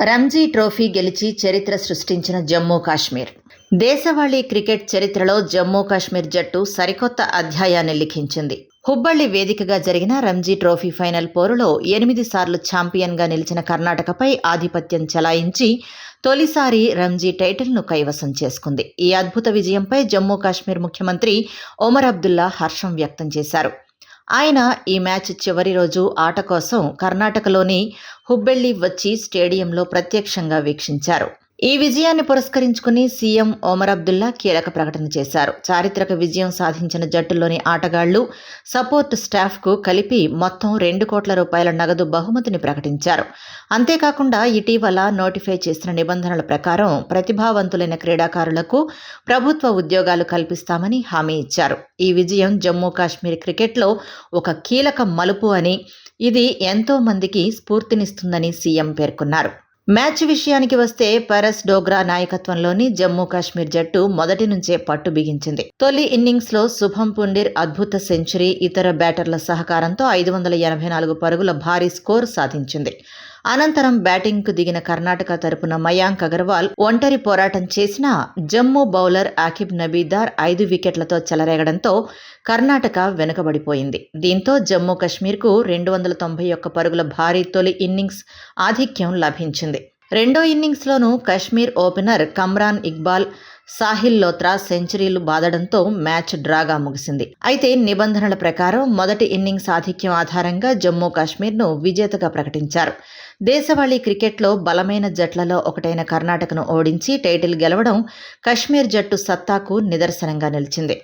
Ranji trophy గెలిచి చరిత్ర సృష్టించిన జమ్మూ కాశ్మీర్. దేశవాళీ క్రికెట్ చరిత్రలో జమ్మూ కాశ్మీర్ జట్టు సరికొత్త అధ్యాయాన్ని లిఖించింది. హుబ్బళ్లి వేదికగా జరిగిన రంజీ ట్రోఫీ ఫైనల్ పోరులో 8 సార్లు ఛాంపియన్గా నిలిచిన కర్ణాటకపై ఆధిపత్యం చెలాయించి తొలిసారి రంజీ టైటిల్ను కైవసం చేసుకుంది. ఈ అద్భుత విజయంపై జమ్మూ కాశ్మీర్ ముఖ్యమంత్రి ఒమర్ అబ్దుల్లా హర్షం వ్యక్తం చేశారు. ఆయన ఈ మ్యాచ్ చివరి రోజు ఆట కోసం కర్ణాటకలోని హుబ్బెళ్లి వచ్చి స్టేడియంలో ప్రత్యక్షంగా వీక్షించారు. ఈ విజయాన్ని పురస్కరించుకుని సీఎం ఒమర్ అబ్దుల్లా కీలక ప్రకటన చేశారు. చారిత్రక విజయం సాధించిన జట్టులోని ఆటగాళ్లు, సపోర్ట్ స్టాఫ్కు కలిపి మొత్తం 2 కోట్ల రూపాయల నగదు బహుమతిని ప్రకటించారు. అంతేకాకుండా ఇటీవల నోటిఫై చేసిన నిబంధనల ప్రకారం ప్రతిభావంతులైన క్రీడాకారులకు ప్రభుత్వ ఉద్యోగాలు కల్పిస్తామని హామీ ఇచ్చారు. ఈ విజయం జమ్మూ కాశ్మీర్ క్రికెట్లో ఒక కీలక మలుపు అని, ఇది ఎంతో మందికి స్ఫూర్తినిస్తుందని సీఎం పేర్కొన్నారు. మ్యాచ్ విషయానికి వస్తే పరస్ డోగ్రా నాయకత్వంలోని జమ్మూ కాశ్మీర్ జట్టు మొదటి నుంచే పట్టు బిగించింది. తొలి ఇన్నింగ్స్లో శుభం పుండిర్ అద్భుత సెంచరీ, ఇతర బ్యాటర్ల సహకారంతో 584 పరుగుల భారీ స్కోరు సాధించింది. అనంతరం బ్యాటింగ్కు దిగిన కర్ణాటక తరపున మయాంక్ అగర్వాల్ ఒంటరి పోరాటం చేసినా జమ్మూ బౌలర్ ఆకిబ్ నబీదార్ 5 వికెట్లతో చెలరేగడంతో కర్ణాటక వెనుకబడిపోయింది. దీంతో జమ్మూ కశ్మీర్కు 291 పరుగుల భారీ తొలి ఇన్నింగ్స్ ఆధిక్యం లభించింది. రెండో ఇన్నింగ్స్లోనూ కశ్మీర్ ఓపెనర్ కమ్రాన్ ఇక్బాల్, సాహిల్ లోత్రా సెంచరీలు బాదడంతో మ్యాచ్ డ్రాగా ముగిసింది. అయితే నిబంధనల ప్రకారం మొదటి ఇన్నింగ్స్ ఆధిక్యం ఆధారంగా జమ్మూ కాశ్మీర్ను విజేతగా ప్రకటించారు. దేశవాళీ క్రికెట్లో బలమైన జట్లలో ఒకటైన కర్ణాటకను ఓడించి టైటిల్ గెలవడం కశ్మీర్ జట్టు సత్తాకు నిదర్శనంగా నిలిచింది.